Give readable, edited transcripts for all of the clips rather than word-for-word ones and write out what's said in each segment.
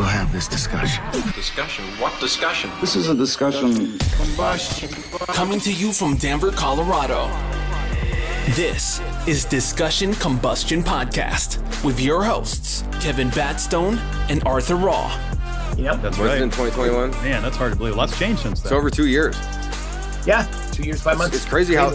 we'll have this discussion. Discussion? What discussion? This is a discussion. Combustion. Coming to you from Denver, Colorado. This is Discussion Combustion Podcast with your hosts, Kevin Batstone and Arthur Raw. Yep. That's right. in 2021. Man, that's hard to believe. A lot's changed since then. It's over 2 years. Yeah, 2 years, 5 months. It's crazy how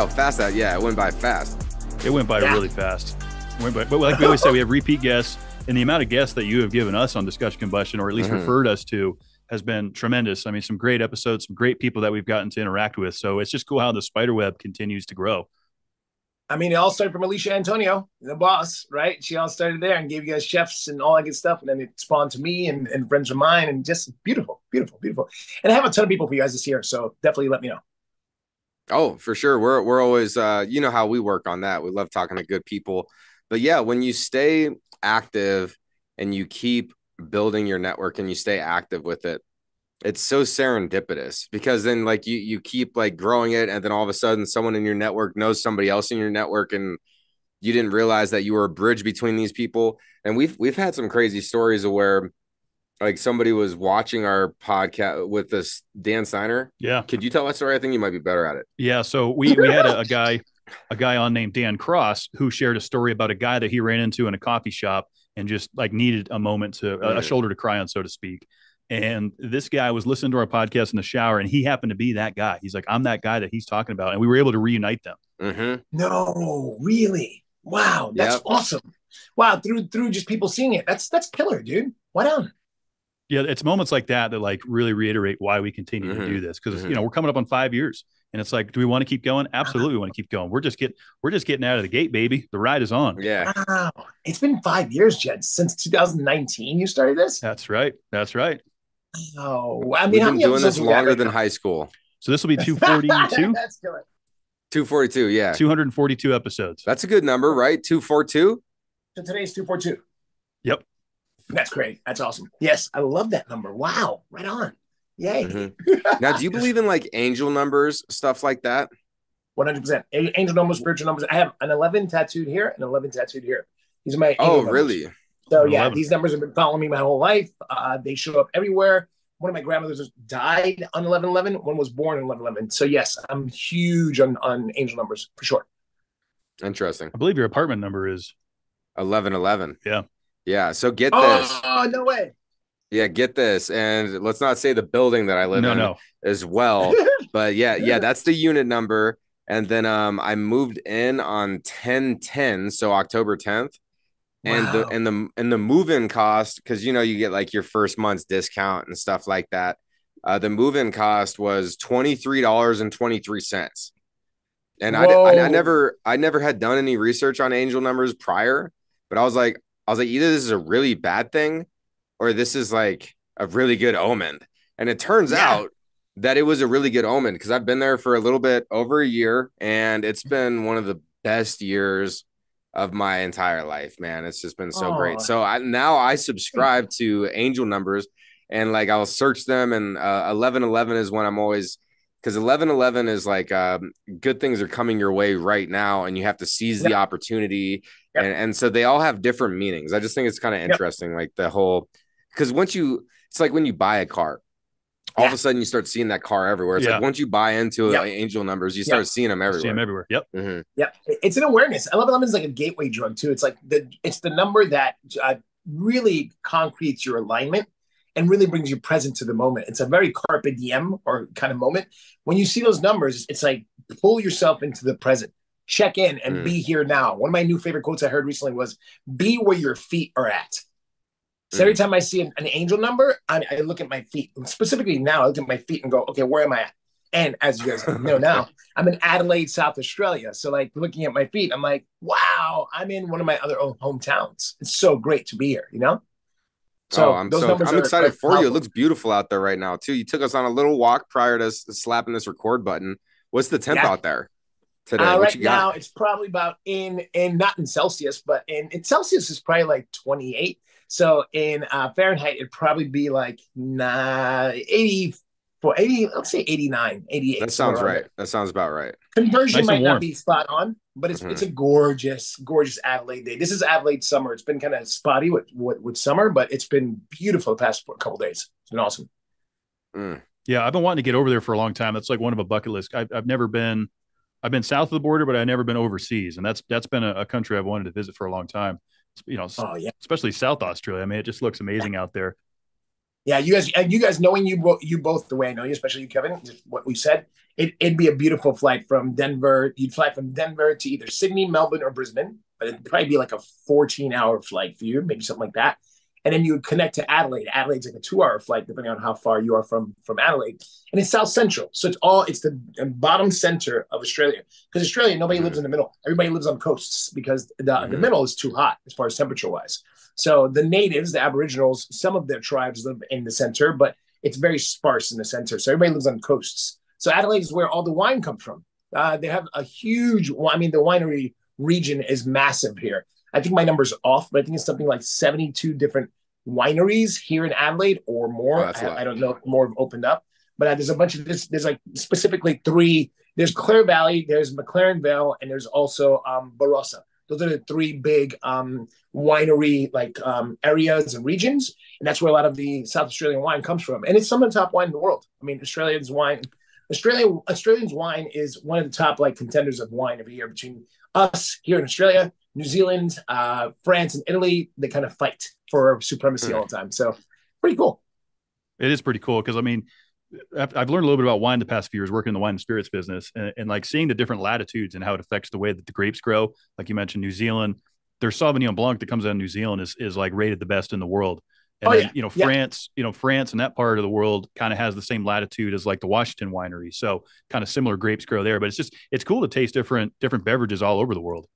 fast that. Yeah, it went by fast. It went by really fast. But like we always say, we have repeat guests, and the amount of guests that you have given us on Discussion Combustion, or at least referred us to, has been tremendous. I mean, some great episodes, some great people that we've gotten to interact with. So it's just cool how the spider web continues to grow. I mean, it all started from Alicia Antonio, the boss, right? She all started there and gave you guys chefs and all that good stuff. And then it spawned to me and friends of mine, and just beautiful, beautiful, beautiful. And I have a ton of people for you guys this year. So definitely let me know. Oh, for sure. We're always, you know how we work on that. We love talking to good people. But yeah, when you stay active and you keep building your network and you stay active with it, it's so serendipitous, because then like you keep like growing it, and then all of a sudden someone in your network knows somebody else in your network, and you didn't realize that you were a bridge between these people. And we've had some crazy stories of where like somebody was watching our podcast with this Dan Steiner. Yeah. Could you tell that story? I think you might be better at it. Yeah. So we had a guy on named Dan Cross who shared a story about a guy that he ran into in a coffee shop and just like needed a moment to a shoulder to cry on, so to speak. And this guy was listening to our podcast in the shower, and he happened to be that guy. He's like, I'm that guy that he's talking about. And we were able to reunite them. Mm-hmm. No, really? Wow. That's awesome. Wow. Through just people seeing it. That's killer, dude. Why not? Yeah. It's moments like that that like really reiterate why we continue to do this. Cause you know, we're coming up on 5 years, and it's like, do we want to keep going? Absolutely. We want to keep going. We're just getting out of the gate, baby. The ride is on. Yeah. Wow. It's been 5 years, Jed, since 2019 you started this. That's right. That's right. Oh, I mean, we've how been many doing this episodes we got longer right than now? high school. So this will be 242. That's good. 242. Yeah. 242 episodes. That's a good number, right? 242. So today's 242. Yep. That's great. That's awesome. Yes, I love that number. Wow. Right on. Yay. Now, do you believe in like angel numbers, stuff like that? 100%. Angel numbers, spiritual numbers. I have an 11 tattooed here and 11 tattooed here. These are my angel numbers. Really? So yeah, 11. these numbers have been following me my whole life. They show up everywhere. One of my grandmothers died on 11/11. One was born on 11/11. So yes, I'm huge on angel numbers for sure. Interesting. I believe your apartment number is 1111. Yeah. Yeah. So get this. Oh, no way. Yeah, get this. And let's not say the building that I live in as well. But yeah, that's the unit number. And then I moved in on 10/10, so October 10th. Wow. And the move-in cost, because you know you get like your first month's discount and stuff like that. The move-in cost was $23.23. And I never had done any research on angel numbers prior, but I was like either this is a really bad thing or this is like a really good omen. And it turns out that it was a really good omen, because I've been there for a little bit over a year, and it's been one of the best years of my entire life, man. It's just been so great. So I subscribe to angel numbers, and like I'll search them, and 1111 is when I'm always, because 1111 is like good things are coming your way right now, and you have to seize the opportunity. And so they all have different meanings. I just think it's kind of interesting, like the whole, because it's like when you buy a car, all of a sudden you start seeing that car everywhere. It's like once you buy into angel numbers, you start seeing them everywhere. See them everywhere. Yep. Mm-hmm. Yeah. It's an awareness. 1111 is like a gateway drug too. It's like it's the number that really concretes your alignment and really brings you present to the moment. It's a very carpe diem or kind of moment. When you see those numbers, it's like pull yourself into the present, check in and be here now. One of my new favorite quotes I heard recently was, be where your feet are at. So every time I see an angel number, I look at my feet. Specifically now, I look at my feet and go, okay, where am I at? And as you guys know now, I'm in Adelaide, South Australia. So like looking at my feet, I'm like, wow, I'm in one of my other hometowns. It's so great to be here, you know? So I'm excited for you. It looks beautiful out there right now too. You took us on a little walk prior to slapping this record button. What's the temp out there today? Right now, it's probably about not in Celsius, but in Celsius is probably like 28. So in Fahrenheit, it'd probably be like 80, let's say 89, 88. That sounds right. That sounds about right. Conversion Nice might not be spot on, but it's a gorgeous, gorgeous Adelaide day. This is Adelaide summer. It's been kind of spotty with summer, but it's been beautiful the past couple of days. It's been awesome. Yeah, I've been wanting to get over there for a long time. That's like one of a bucket list. I've never been. I've been south of the border, but I've never been overseas, and that's been a country I've wanted to visit for a long time. Especially South Australia. I mean, it just looks amazing out there. Yeah, you guys knowing you both the way I know you, especially you, Kevin, just what we said, it'd be a beautiful flight from Denver. You'd fly from Denver to either Sydney, Melbourne, or Brisbane, but it'd probably be like a 14-hour flight for you, maybe something like that. And then you would connect to Adelaide. Adelaide's like a 2-hour flight, depending on how far you are from Adelaide. And it's South Central. So it's the bottom center of Australia. Because Australia, nobody lives in the middle. Everybody lives on coasts because the middle is too hot as far as temperature-wise. So the natives, the Aboriginals, some of their tribes live in the center, but it's very sparse in the center. So everybody lives on coasts. So Adelaide is where all the wine comes from. They have a huge, the winery region is massive here. I think my number's off, but I think it's something like 72 different wineries here in Adelaide or more. I don't know if more have opened up, but there's a bunch of this. There's like specifically 3. There's Clare Valley, there's McLaren Vale, and there's also Barossa. Those are the 3 big winery areas and regions, and that's where a lot of the South Australian wine comes from. And it's some of the top wine in the world. I mean, Australians wine is one of the top contenders of wine every year between us here in Australia, New Zealand, France, and Italy. They kind of fight for supremacy all the time. So pretty cool. It is pretty cool because I mean, I've learned a little bit about wine the past few years working in the wine and spirits business, and like seeing the different latitudes and how it affects the way that the grapes grow. Like you mentioned, New Zealand, their Sauvignon Blanc that comes out of New Zealand is like rated the best in the world. And France, France and that part of the world kind of has the same latitude as like the Washington winery. So kind of similar grapes grow there, but it's cool to taste different beverages all over the world.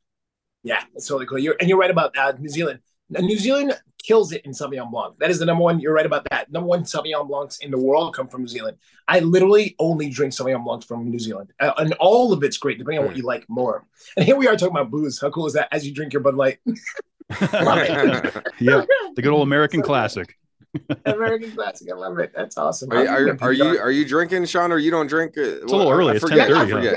Yeah, it's totally cool. You're right about New Zealand. New Zealand kills it in Sauvignon Blanc. That is the number one. You're right about that. Number one Sauvignon Blancs in the world come from New Zealand. I literally only drink Sauvignon Blancs from New Zealand. And all of it's great, depending on what you like more. And here we are talking about booze. How cool is that as you drink your Bud Light? Yeah, the good old American classic. American classic. I love it. That's awesome. Are you drinking, Shawn, or you don't drink? It's a little early. It's 10:30.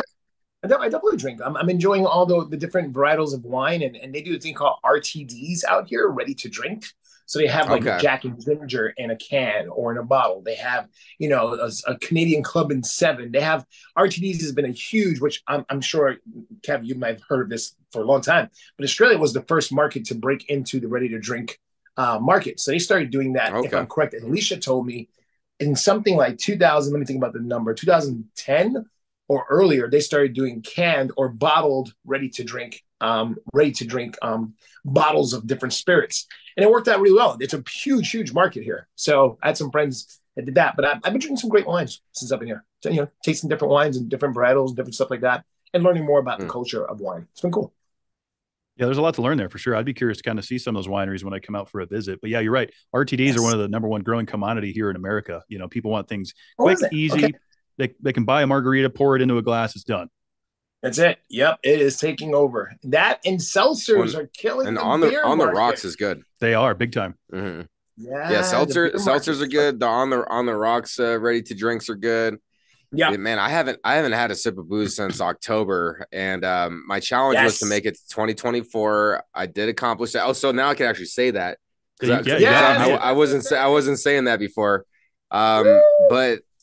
I definitely drink. I'm enjoying all the different varietals of wine, and they do a thing called RTDs out here, ready to drink. So they have Jack and Ginger in a can or in a bottle. They have, a Canadian Club in 7. They have RTDs has been a huge, which I'm sure, Kev, you might have heard of this for a long time, but Australia was the first market to break into the ready to drink market. So they started doing that, if I'm correct. And Alicia told me in something like 2000, let me think about the number, 2010 or earlier, they started doing canned or bottled ready to drink bottles of different spirits. And it worked out really well. It's a huge, huge market here. So I had some friends that did that, but I've been drinking some great wines since I've been here. So, tasting different wines and different varietals, different stuff like that, and learning more about the culture of wine. It's been cool. Yeah, there's a lot to learn there for sure. I'd be curious to kind of see some of those wineries when I come out for a visit. But yeah, you're right. RTDs are one of the number one growing commodity here in America. People want things quick, easy. Okay. They can buy a margarita, pour it into a glass, it's done. That's it. Yep, it is taking over. That and seltzers are killing. And the on the rocks is good. They are big time. Mm-hmm. Yeah, seltzers are good. The on the rocks ready to drinks are good. Yeah, man, I haven't had a sip of booze since October, and my challenge was to make it to 2024. I did accomplish that. Oh, so now I can actually say that. I wasn't saying that before.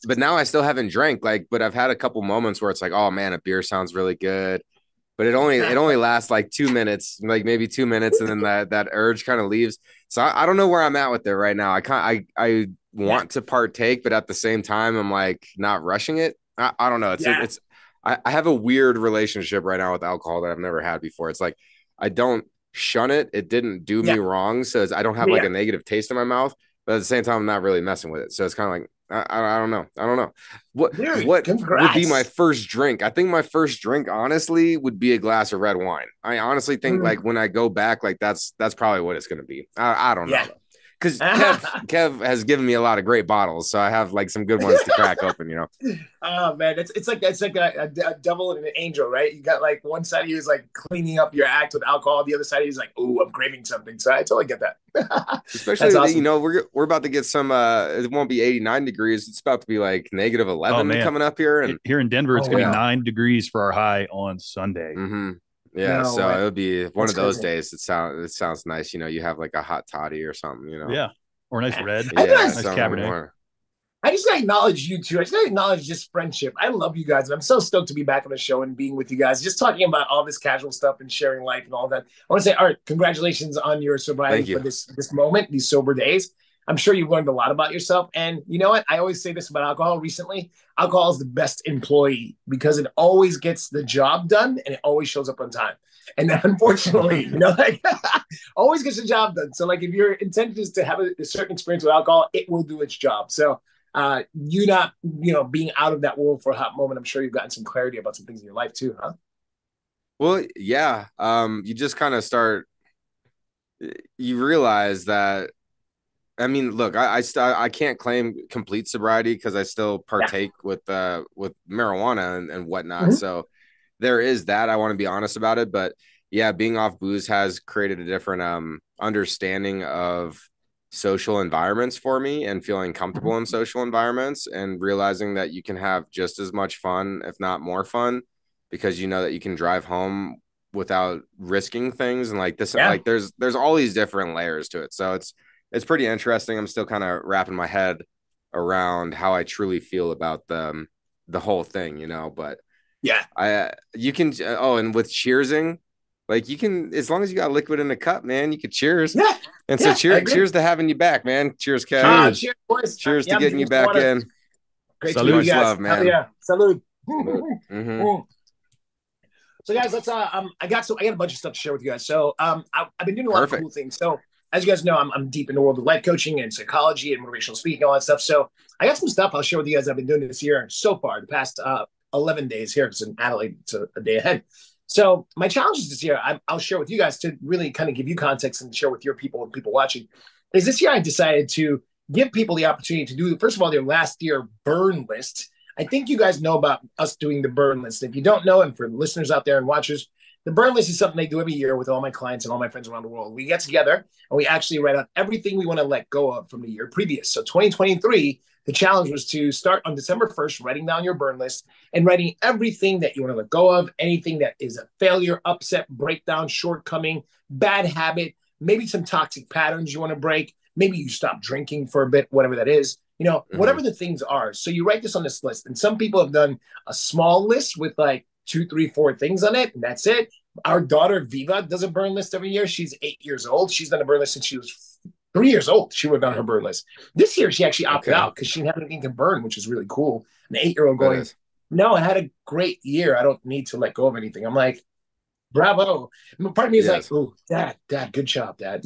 But now I still haven't drank, but I've had a couple moments where it's like, oh man, a beer sounds really good, but it only lasts like 2 minutes, maybe 2 minutes, and then that urge kind of leaves. So I don't know where I'm at with it right now. I want to partake, but at the same time, I'm like not rushing it. I don't know. I have a weird relationship right now with alcohol that I've never had before. It's like I don't shun it. It didn't do me wrong, so I don't have a negative taste in my mouth. But at the same time, I'm not really messing with it. So it's kind of like, I don't know. What would be my first drink? I think my first drink, honestly, would be a glass of red wine. I honestly think when I go back, that's probably what it's going to be. I don't know. Because Kev has given me a lot of great bottles, so I have some good ones to crack open, Oh man, it's like a devil and an angel, right? You got one side of you is cleaning up your act with alcohol, the other side of you is oh, I'm craving something. So I totally get that. Especially awesome. We're about to get some. It won't be 89 degrees. It's about to be -11 coming up here, and here in Denver, it's going to be 9 degrees for our high on Sunday. Mm-hmm. Yeah, No so way. it would be one That's of those crazy. days. It sounds nice. You have like a hot toddy or something. Yeah. Or a nice red. I Yeah, guys, Nice something Cabernet. more. I just gotta acknowledge you two. I just gotta acknowledge just friendship. I love you guys. I'm so stoked to be back on the show and being with you guys, just talking about all this casual stuff and sharing life and all that. I want to say, Art, congratulations on your sobriety Thank you. for this moment, these sober days. I'm sure you've learned a lot about yourself. And you know what? I always say this about alcohol recently. Alcohol is the best employee because it always gets the job done and it always shows up on time. And then unfortunately, like always gets the job done. So like if your intention is to have a certain experience with alcohol, it will do its job. So you not, being out of that world for a hot moment, I'm sure you've gotten some clarity about some things in your life too, huh? Well, yeah. You just kind of you realize that. I mean, look, I can't claim complete sobriety because I still partake with marijuana and whatnot. Mm-hmm. So there is that. I want to be honest about it, but yeah, being off booze has created a different understanding of social environments for me and feeling comfortable in social environments and realizing that you can have just as much fun, if not more fun, because you know that you can drive home without risking things. And like this, like there's all these different layers to it. So it's pretty interesting. I'm still kind of wrapping my head around how I truly feel about the whole thing, but you can, and with cheersing, like you can, as long as you got liquid in the cup, man, you could cheers. Yeah. And so cheers to having you back, man. Cheers, Kev. Cheers, boys. Cheers to getting you back in. Great Salud. to meet you guys. Love, man. Yeah. Salud. Mm-hmm. So guys, let's I got a bunch of stuff to share with you guys. So I've been doing a lot of cool things. So as you guys know, I'm deep in the world of life coaching and psychology and motivational speaking, all that stuff. So I got some stuff I'll share with you guys I've been doing this year so far, the past 11 days here, because in Adelaide it's a day ahead. So my challenges this year, I'll share with you guys to really kind of give you context and share with your people and people watching, is this year I decided to give people the opportunity to do, first of all, their last year burn list. I think you guys know about us doing the burn list. If you don't know, and for listeners out there and watchers, the burn list is something they do every year with all my clients and all my friends around the world. We get together and we actually write out everything we want to let go of from the year previous. So 2023, the challenge was to start on December 1st, writing down your burn list and writing everything that you want to let go of, anything that is a failure, upset, breakdown, shortcoming, bad habit, maybe some toxic patterns you want to break. Maybe you stop drinking for a bit, whatever that is, whatever the things are. So you write this on this list. And some people have done a small list with like 2, 3, 4 things on it, and that's it. Our daughter Viva does a burn list every year. She's 8 years old. She's done a burn list since she was 3 years old. She would have done her burn list. This year she actually opted out because she didn't have anything to burn, which is really cool. An 8-year-old going, no, I had a great year. I don't need to let go of anything. I'm like, bravo. Part of me is like, oh, dad, good job, dad.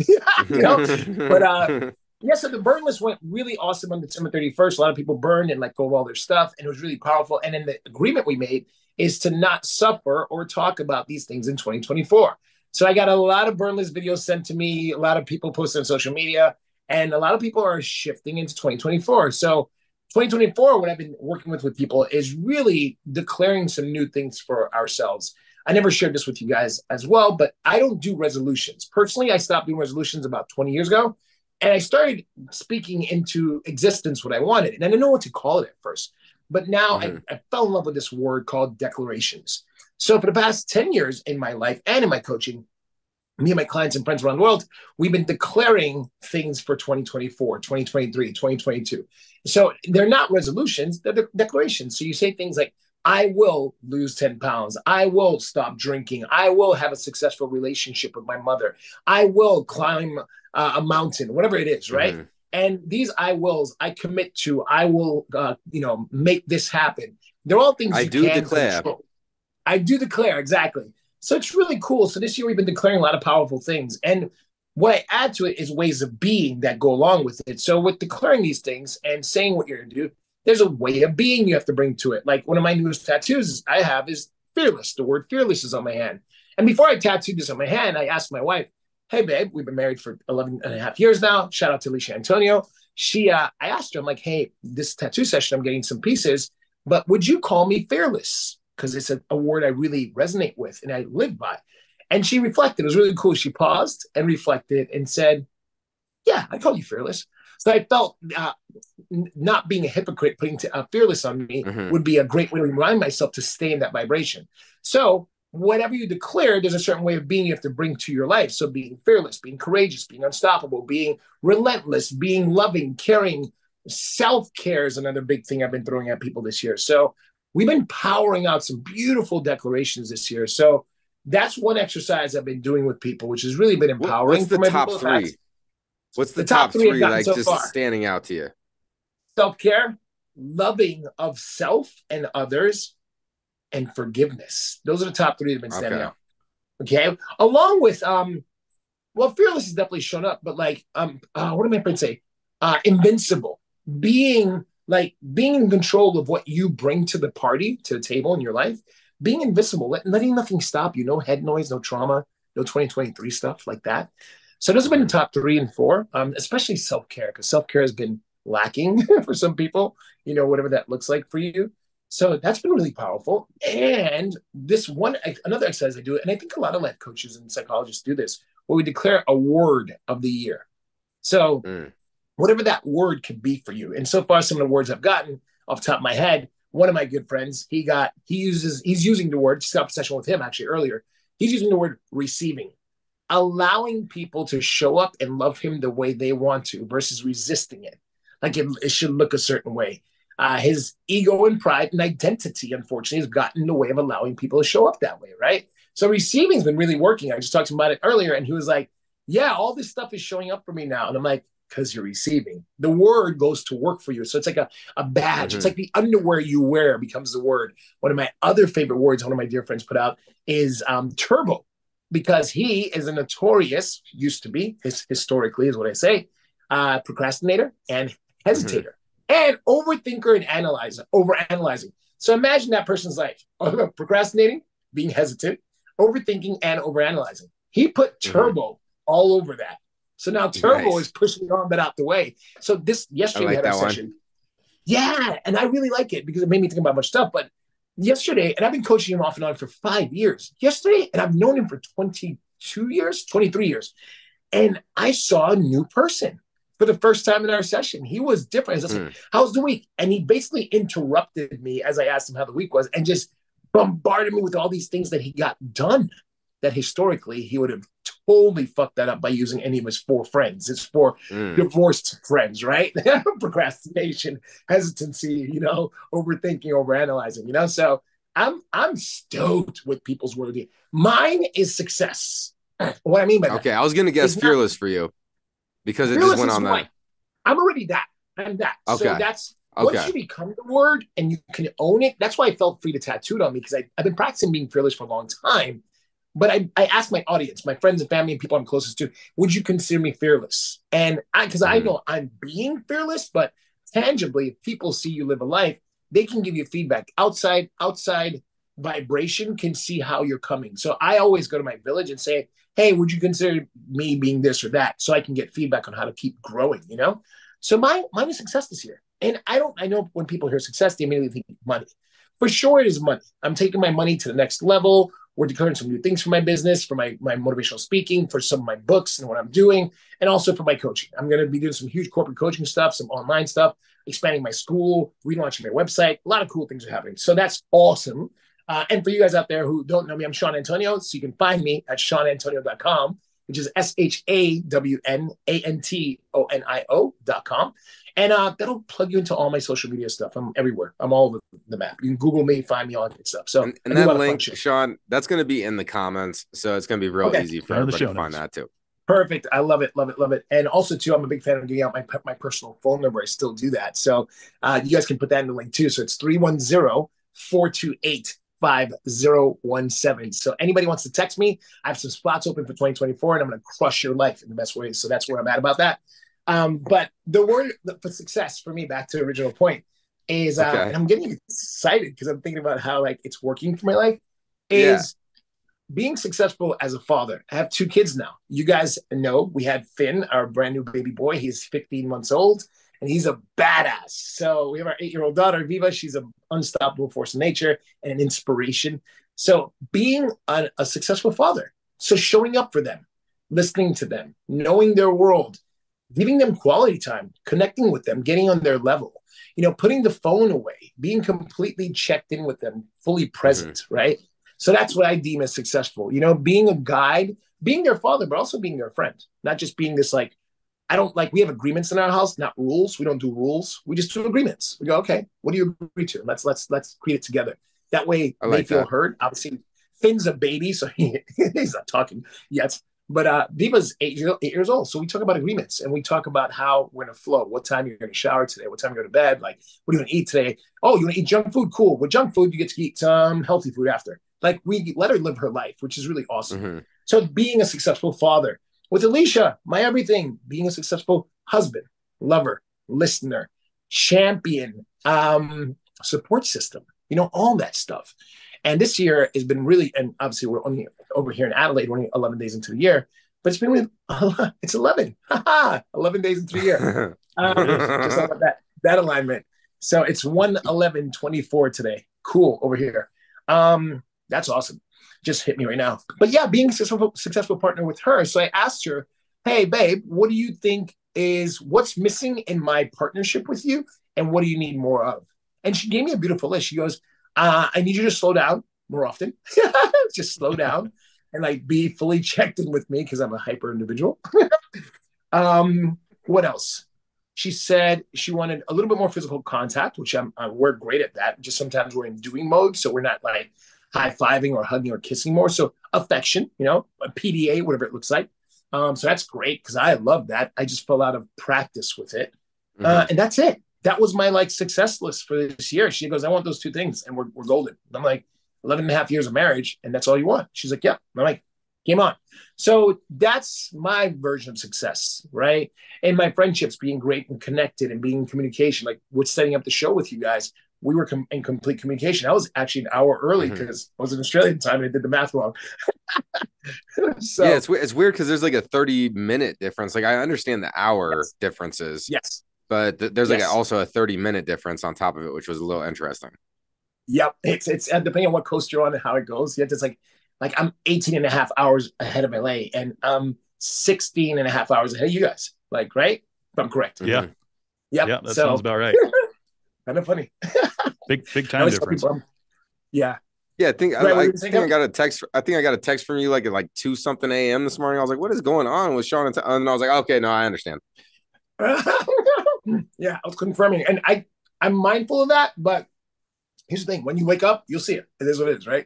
But so the burn list went really awesome on December 31st. A lot of people burned and let go of all their stuff, and it was really powerful. And then the agreement we made is to not suffer or talk about these things in 2024. So I got a lot of burn list videos sent to me, a lot of people posted on social media, and a lot of people are shifting into 2024. So 2024, what I've been working with people is really declaring some new things for ourselves. I never shared this with you guys as well, but I don't do resolutions. Personally, I stopped doing resolutions about 20 years ago. And I started speaking into existence what I wanted. And I didn't know what to call it at first. But now I fell in love with this word called declarations. So for the past 10 years in my life and in my coaching, me and my clients and friends around the world, we've been declaring things for 2024, 2023, 2022. So they're not resolutions, they're declarations. So you say things like, I will lose 10 pounds. I will stop drinking. I will have a successful relationship with my mother. I will climb a mountain, whatever it is, right? And these I wills, I commit to, I will, make this happen. They're all things I do declare. Control. I do declare, exactly. So it's really cool. So this year we've been declaring a lot of powerful things. And what I add to it is ways of being that go along with it. So with declaring these things and saying what you're going to do, there's a way of being you have to bring to it. Like one of my newest tattoos I have is fearless. The word fearless is on my hand. And before I tattooed this on my hand, I asked my wife, hey, babe, we've been married for 11 and a half years now. Shout out to Alicia Antonio. I asked her, I'm like, hey, this tattoo session, I'm getting some pieces, but would you call me fearless? Because it's a word I really resonate with and I live by. And she reflected. It was really cool. She paused and reflected and said, yeah, I call you fearless. So I felt not being a hypocrite, putting fearless on me would be a great way to remind myself to stay in that vibration. So whatever you declare, there's a certain way of being you have to bring to your life. So being fearless, being courageous, being unstoppable, being relentless, being loving, caring. Self-care is another big thing I've been throwing at people this year. So we've been powering out some beautiful declarations this year. So that's one exercise I've been doing with people, which has really been empowering. What's the top three? What's the top three like so just far. standing out to you? Self-care, loving of self and others, and forgiveness. Those are the top three that have been standing out. Okay. Along with well, fearless has definitely shown up, but like what did my friend say? Invincible. Being in control of what you bring to the party, to the table in your life, being invincible, letting nothing stop you, no head noise, no trauma, no 2023 stuff like that. So those have been the top 3 and 4, especially self-care, because self-care has been lacking for some people, whatever that looks like for you. So that's been really powerful. And another exercise I do, and I think a lot of life coaches and psychologists do this, where we declare a word of the year. So whatever that word could be for you. And so far, some of the words I've gotten off the top of my head, one of my good friends, he's using the word, just got a session with him actually earlier. He's using the word receiving, allowing people to show up and love him the way they want to versus resisting it. Like it should look a certain way. His ego and pride and identity, unfortunately, has gotten in the way of allowing people to show up that way, right? So receiving has been really working. I just talked to him about it earlier, and he was like, yeah, all this stuff is showing up for me now. And I'm like, because you're receiving. The word goes to work for you. So it's like a badge. It's like the underwear you wear becomes the word. One of my other favorite words, one of my dear friends put out, is turbo, because he is a notorious, used to be, historically is what I say, procrastinator and hesitator and overthinker and overanalyzing. So imagine that person's life: procrastinating, being hesitant, overthinking, and overanalyzing. He put turbo all over that. So now turbo is pushing on that out the way. So yesterday we had our session. Yeah, and I really like it because it made me think about much stuff. But yesterday, and I've been coaching him off and on for 5 years. Yesterday, and I've known him for 23 years. And I saw a new person for the first time in our session. He was different. I was like, how's the week? And he basically interrupted me as I asked him how the week was and just bombarded me with all these things that he got done that historically he would have totally fucked that up by using any of his 4 friends. His 4 divorced friends, right? Procrastination, hesitancy, overthinking, overanalyzing, So I'm stoked with people's word. Mine is success. What I mean by that. Okay, I was gonna guess fearless for you because it just went on that. I'm already that. I'm that. Okay. So that's once you become the word and you can own it. That's why I felt free to tattoo it on me, because I've been practicing being fearless for a long time. But I asked my audience, my friends and family and people I'm closest to, would you consider me fearless? And because I know I'm being fearless, but tangibly, if people see you live a life, they can give you feedback. Outside vibration can see how you're coming. So I always go to my village and say, hey, would you consider me being this or that? So I can get feedback on how to keep growing, So mine is success this year. And I know when people hear success, they immediately think money. For sure, it is money. I'm taking my money to the next level. We're declaring some new things for my business, for my motivational speaking, for some of my books and what I'm doing, and also for my coaching. I'm going to be doing some huge corporate coaching stuff, some online stuff, expanding my school, relaunching my website. A lot of cool things are happening. So that's awesome. And for you guys out there who don't know me, I'm Shawn Antonio. So you can find me at ShawnAntonio.com, which is ShawnAntonio.com. And that'll plug you into all my social media stuff. I'm everywhere. I'm all over the map. You can Google me, find me, all that stuff. So and that link, Shawn, that's going to be in the comments. So it's going to be real easy for everybody to find that too. Perfect. I love it. Love it. Love it. And also too, I'm a big fan of giving out my personal phone number. I still do that. So you guys can put that in the link too. So it's 310-428-5017. So anybody wants to text me, I have some spots open for 2024 and I'm going to crush your life in the best way. So that's where I'm at about that. But the word for success for me, back to the original point, is and I'm getting excited because I'm thinking about how it's working for my life, is being successful as a father. I have 2 kids now. You guys know we had Finn, our brand new baby boy. He's 15 months old and he's a badass. So we have our 8-year-old daughter, Viva. She's an unstoppable force of nature and an inspiration. So being a successful father, so showing up for them, listening to them, knowing their world, giving them quality time, connecting with them, getting on their level, putting the phone away, being completely checked in with them, fully present, right? So that's what I deem as successful. You know, being a guide, being their father, but also being their friend, not just being this like, I don't like, we have agreements in our house, not rules. We don't do rules. We just do agreements. We go, okay, what do you agree to? Let's create it together. That way they feel heard. Obviously, Finn's a baby, so he's not talking yet. But Viva's 8 years old. So we talk about agreements and we talk about how we're going to flow. What time you're going to shower today? What time you go to bed? Like, what are you going to eat today? Oh, you want to eat junk food? Cool. With junk food, you get to eat some healthy food after. Like, we let her live her life, which is really awesome. Mm-hmm. So being a successful father. With Alicia, my everything, being a successful husband, lover, listener, champion, support system, you know, all that stuff. And this year has been really, and obviously we're only over here in Adelaide, we're only 11 days into the year, but it's been really, it's 11, 11 days into the year. Just about that alignment. So it's 1/11/24 today. Cool over here. That's awesome. Just hit me right now. But yeah, being a successful partner with her. So I asked her, hey, babe, what do you think is what's missing in my partnership with you? And what do you need more of? And she gave me a beautiful list. She goes, I need you to slow down more often. Just slow down and like be fully checked in with me because I'm a hyper individual. What else? She said she wanted a little bit more physical contact, which we're great at that. Just sometimes we're in doing mode. So we're not like high-fiving or hugging or kissing more. So affection, you know, a PDA, whatever it looks like. So that's great because I love that. I just fell out of practice with it. And that's it. That was my like success list for this year. She goes, I want those two things and we're golden. I'm like, 11 and a half years of marriage and that's all you want. She's like, yeah. I'm like, game on. So that's my version of success, right? And my friendships being great and connected and being in communication, like with setting up the show with you guys, we were in complete communication. I was actually an hour early because I was in Australian time and I did the math wrong. So, yeah, it's weird because there's like a 30-minute difference. Like I understand the hour differences. Yes. But there's like also a 30-minute difference on top of it, which was a little interesting. Yep. It's depending on what coast you're on and how it goes. You have to like I'm 18 and a half hours ahead of LA and I'm 16 and a half hours ahead of you guys. Like, right? If I'm correct. Yeah. Mm-hmm. Yep. Yeah, that sounds about right. Kind of funny. big time difference. Yeah. Yeah, I think I got a text. I think I got a text from you like at like 2 something a.m. this morning. I was like, "What is going on with Shawn?" And I was like, "Okay, no, I understand." Yeah, I was confirming, and I'm mindful of that. But here's the thing: when you wake up, you'll see it. It is what it is, right?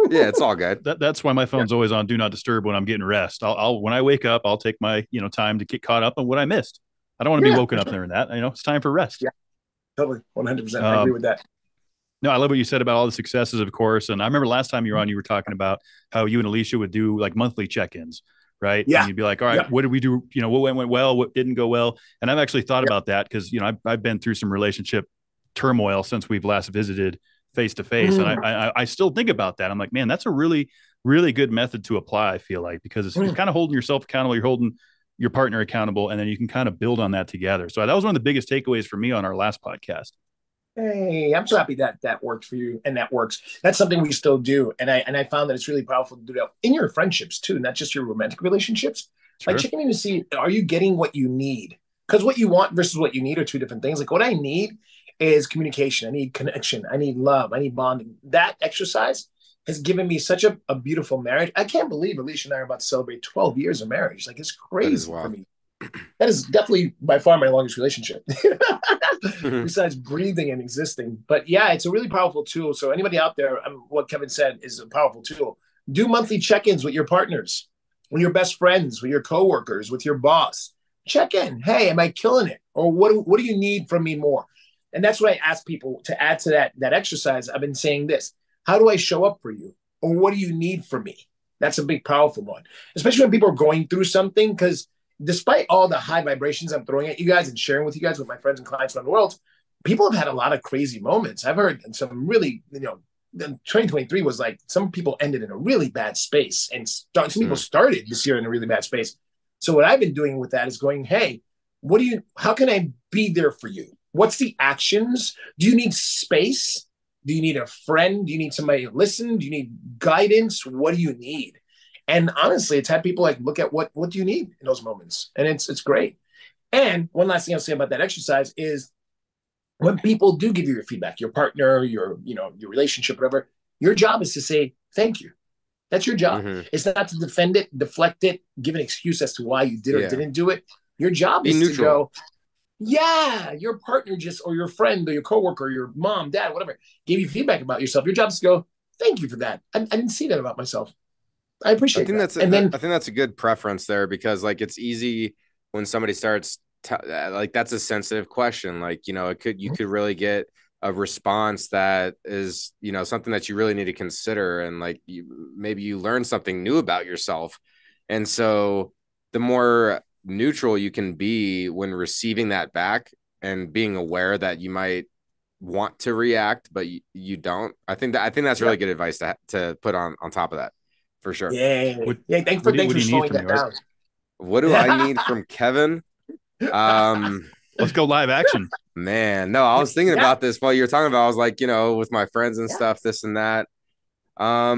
Yeah, it's all good. That's why my phone's always on do not disturb when I'm getting rest. I'll when I wake up, I'll take my time to get caught up on what I missed. I don't want to be woken up there in that. It's time for rest. Yeah, totally, 100%. I agree with that. No, I love what you said about all the successes, of course. And I remember last time you were on, you were talking about how you and Alicia would do like monthly check-ins, right? Yeah. And you'd be like, all right, what did we do? What went well, what didn't go well? And I've actually thought about that because, I've been through some relationship turmoil since we've last visited face-to-face. And I still think about that. I'm like, man, that's a really, really good method to apply, I feel like, because it's kind of holding yourself accountable. You're holding your partner accountable, and then you can kind of build on that together. So that was one of the biggest takeaways for me on our last podcast. Hey, I'm so happy that worked for you and that works. That's something we still do. And I found that it's really powerful to do that in your friendships too, not just your romantic relationships. Sure. Like checking in to see, are you getting what you need? Because what you want versus what you need are two different things. Like what I need is communication. I need connection. I need love. I need bonding. That exercise has given me such a beautiful marriage. I can't believe Alicia and I are about to celebrate 12 years of marriage. Like it's crazy for me. That is definitely by far my longest relationship besides breathing and existing. But yeah, it's a really powerful tool. So anybody out there, what Kevin said is a powerful tool. Do monthly check-ins with your partners, with your best friends, with your coworkers, with your boss. Check in. Hey, am I killing it? Or what do you need from me more? And that's what I ask people to add to that exercise. I've been saying this. How do I show up for you? Or what do you need from me? That's a big, powerful one, especially when people are going through something, because despite all the high vibrations I'm throwing at you guys and sharing with you guys, with my friends and clients around the world, people have had a lot of crazy moments. I've heard some really, 2023 was like, some people ended in a really bad space and some people started this year in a really bad space. So what I've been doing with that is going, hey, how can I be there for you? What's the actions? Do you need space? Do you need a friend? Do you need somebody to listen? Do you need guidance? What do you need? And honestly, it's had people like look at what do you need in those moments, and it's great. And one last thing I'll say about that exercise is when people do give you your feedback, your partner, your relationship, whatever, your job is to say thank you. That's your job. Mm-hmm. It's not to defend it, deflect it, give an excuse as to why you did or didn't do it. Your job Be is neutral. to go, yeah, your partner just, or your friend or your coworker or your mom, dad, whatever, gave you feedback about yourself. Your job is to go, thank you for that. I didn't see that about myself. I appreciate that. I think that's a good preference there, because like it's easy when somebody starts like that's a sensitive question. Like, you could really get a response that is, something that you really need to consider. And like, maybe you learn something new about yourself. And so the more neutral you can be when receiving that back and being aware that you might want to react, but you don't, I think that's really good advice to put on top of that, for sure. Yeah. Thanks for slowing that down. What do I need from Kevin? Let's go live action. Man, no, I was thinking about this while you were talking about. I was like, with my friends and stuff, this and that. I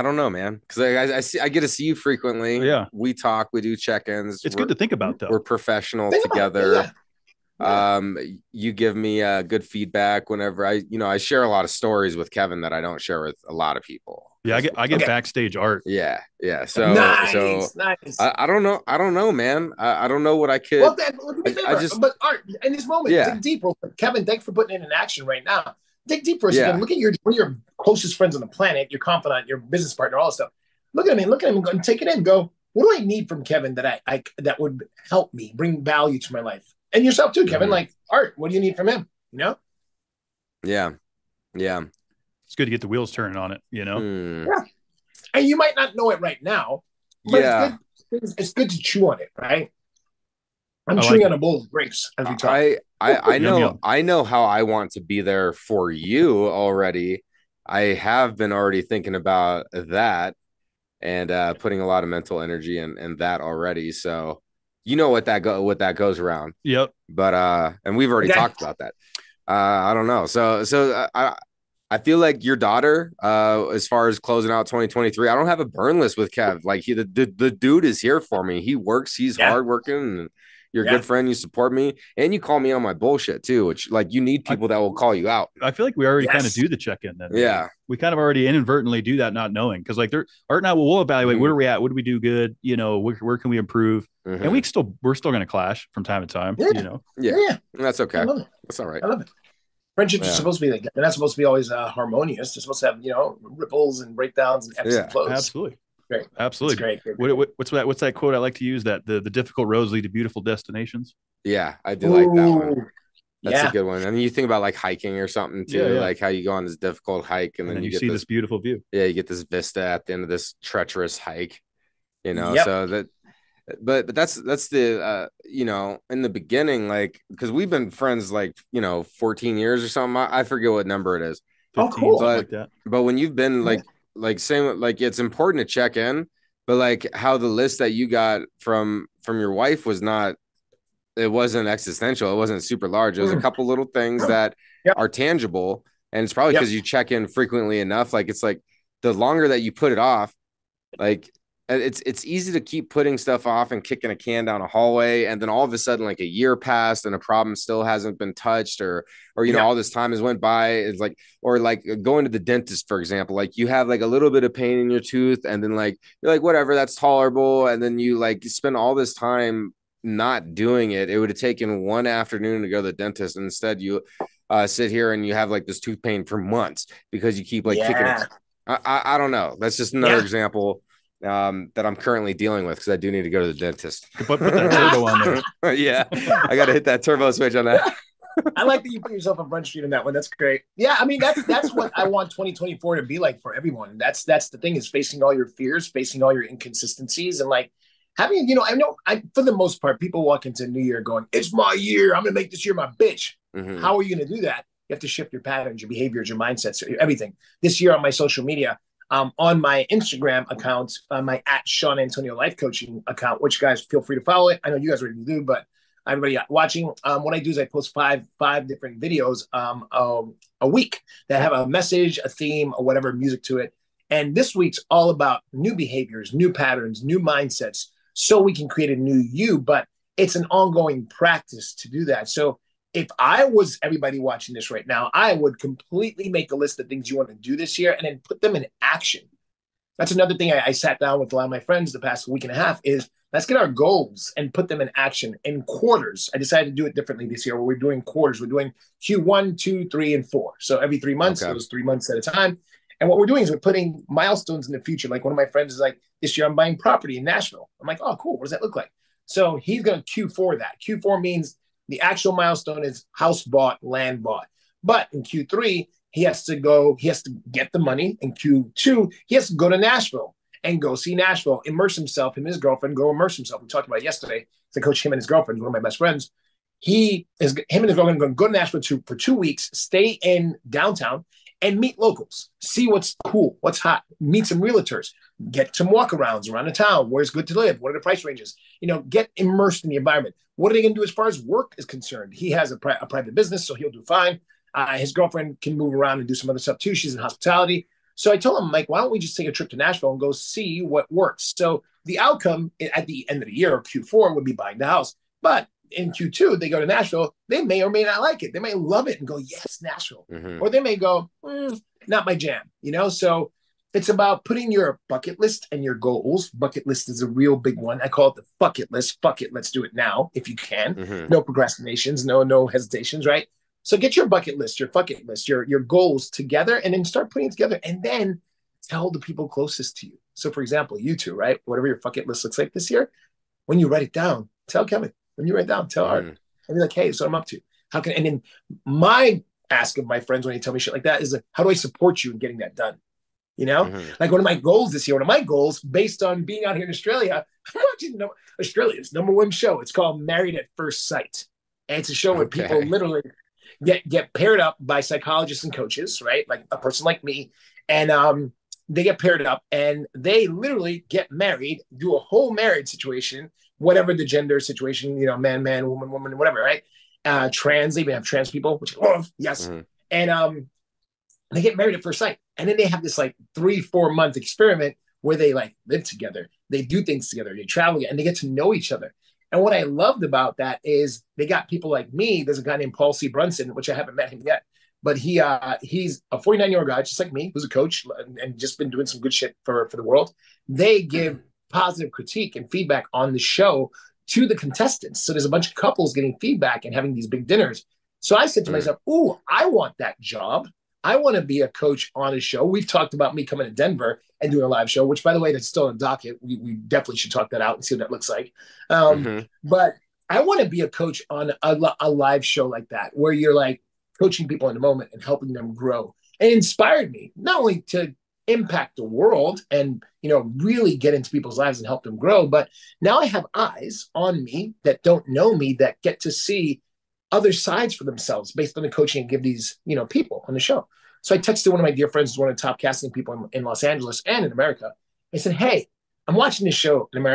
don't know, man, because I get to see you frequently. Yeah, we talk, we do check-ins. It's good to think about, though. We're professional together. You give me good feedback whenever I share a lot of stories with Kevin that I don't share with a lot of people. Yeah, I get backstage art. Yeah. So nice. I don't know, man. I don't know what I could. Well, then, but Art, in this moment, dig deep. Kevin, thanks for putting it in action right now. Dig deep for a second. Look at one of your closest friends on the planet, your confidant, your business partner, all this stuff. Look at him and take it in. Go, what do I need from Kevin that I that would help me bring value to my life? And yourself too, Kevin. Like, Art, what do you need from him? Yeah. It's good to get the wheels turning on it, Yeah. And you might not know it right now, but it's good to chew on it, right? I'm chewing on a bowl of grapes as we talk. I know how I want to be there for you already. I have been already thinking about that and putting a lot of mental energy in that already. So what that goes around. Yep. But and we've already talked about that. I don't know. So I feel like your daughter, as far as closing out 2023, I don't have a burn list with Kev. Like the dude is here for me. He works. He's hardworking. And you're a good friend. You support me, and you call me on my bullshit too. Which, like, you need people that will call you out. I feel like we already kind of do the check-in. Then, we kind of already inadvertently do that, not knowing, because like Art and I we'll evaluate where are we at, what do we do good, where can we improve, and we're still going to clash from time to time. That's okay. That's all right. I love it. Friendships are supposed to be like that. They're not supposed to be always harmonious. They're supposed to have, ripples and breakdowns and ebbs and flows. Absolutely. Great. Absolutely. Great. What's that quote I like to use? That the difficult roads lead to beautiful destinations. Yeah, I do like that one. That's a good one. I mean, you think about like hiking or something too, like how you go on this difficult hike and then you get see this beautiful view. Yeah, you get this vista at the end of this treacherous hike. Yep. So that. But that's the in the beginning, like, because we've been friends like 14 years or something. I forget what number it is. 15, cool. But when you've been like saying, like, it's important to check in, but like how the list that you got from your wife was not, it wasn't existential. It wasn't super large. It was a couple little things that are tangible, and it's probably because you check in frequently enough. Like, it's like the longer that you put it off, like. It's easy to keep putting stuff off and kicking a can down a hallway, and then all of a sudden, like, a year passed and a problem still hasn't been touched, or all this time has went by. It's like, or like going to the dentist, for example. Like, you have like a little bit of pain in your tooth, and then like you're like, whatever, that's tolerable, and then you like spend all this time not doing it. It would have taken one afternoon to go to the dentist, and instead you sit here and you have like this tooth pain for months because you keep like kicking it. I don't know. That's just another example that I'm currently dealing with, because I do need to go to the dentist. Put that turbo on there. Yeah, I got to hit that turbo switch on that. I like that you put yourself on Front Street on that one. That's great. Yeah, I mean, that's what I want 2024 to be like for everyone. That's the thing, is facing all your fears, facing all your inconsistencies, and like having, I know for the most part, people walk into New Year going, "It's my year. I'm gonna make this year my bitch." Mm-hmm. How are you gonna do that? You have to shift your patterns, your behaviors, your mindsets, everything. This year on my social media. On my Instagram account, my @Shawn Antonio Life Coaching account, which, guys, feel free to follow it. I know you guys already do, but everybody watching, what I do is I post five different videos a week that have a message, a theme, or whatever music to it. And this week's all about new behaviors, new patterns, new mindsets, so we can create a new you. But it's an ongoing practice to do that. So if I was everybody watching this right now, I would completely make a list of things you want to do this year and then put them in action. That's another thing I sat down with a lot of my friends the past week and a half is let's get our goals and put them in action in quarters. I decided to do it differently this year where we're doing quarters. We're doing Q1, 2, 3, and 4. So every 3 months, okay. Those 3 months at a time. And what we're doing is we're putting milestones in the future. Like one of my friends is like, this year I'm buying property in Nashville. I'm like, oh, cool. What does that look like? So he's going to Q4 that. Q4 means the actual milestone is house bought, land bought. But in Q3, he has to get the money. In Q2, he has to go to Nashville and go see Nashville, immerse himself, him and his girlfriend, go immerse himself. We talked about it yesterday. So I coach him and his girlfriend, one of my best friends. Him and his girlfriend are going to go to Nashville for 2 weeks, stay in downtown, and meet locals, see what's cool, what's hot, meet some realtors, get some walkarounds around the town, where's good to live, what are the price ranges, get immersed in the environment. What are they going to do as far as work is concerned? He has a private business, so he'll do fine. His girlfriend can move around and do some other stuff too. She's in hospitality. So I told him, Mike, why don't we just take a trip to Nashville and go see what works? So the outcome at the end of the year, or Q4, would be buying the house. But in Q2, they go to Nashville. They may or may not like it. They may love it and go, yes, Nashville. Mm-hmm. Or they may go, not my jam. So it's about putting your bucket list and your goals. Bucket list is a real big one. I call it the bucket list. Fuck it, let's do it now if you can. Mm-hmm. No procrastinations, no hesitations, right? So get your bucket list, your bucket list, your goals together, and then start putting it together, and then tell the people closest to you. So, for example, you two, right? Whatever your bucket list looks like this year, when you write it down, tell Kevin. When you write it down, tell Art. And be like, hey, so I'm up to. And then my ask of my friends when they tell me shit like that is, how do I support you in getting that done? Like one of my goals this year, based on being out here in Australia, I'm watching Australia's #1 show. It's called Married at First Sight. And it's a show where people literally get paired up by psychologists and coaches, right? Like a person like me. And they get paired up and they literally get married, do a whole marriage situation, whatever the gender situation, man, woman, whatever, right? Trans, they even have trans people, which I love, yes. Mm-hmm. And they get married at first sight. And then they have this 3-4 month experiment where they live together. They do things together. They travel and they get to know each other. And what I loved about that is they got people like me. There's a guy named Paul C. Brunson, which I haven't met him yet, but he's a 49-year-old guy, just like me, who's a coach and just been doing some good shit for the world. They give positive critique and feedback on the show to the contestants. So there's a bunch of couples getting feedback and having these big dinners. So I said to myself, ooh, I want that job. I want to be a coach on a show. We've talked about me coming to Denver and doing a live show, which, by the way, that's still on the docket. We definitely should talk that out and see what that looks like. But I want to be a coach on a live show like that, where you're coaching people in the moment and helping them grow. And it inspired me not only to impact the world and, really get into people's lives and help them grow, but now I have eyes on me that don't know me that get to see other sides for themselves based on the coaching I give these, people on the show. So I texted one of my dear friends, who's one of the top casting people in Los Angeles and in America. I said, hey, I'm watching this show in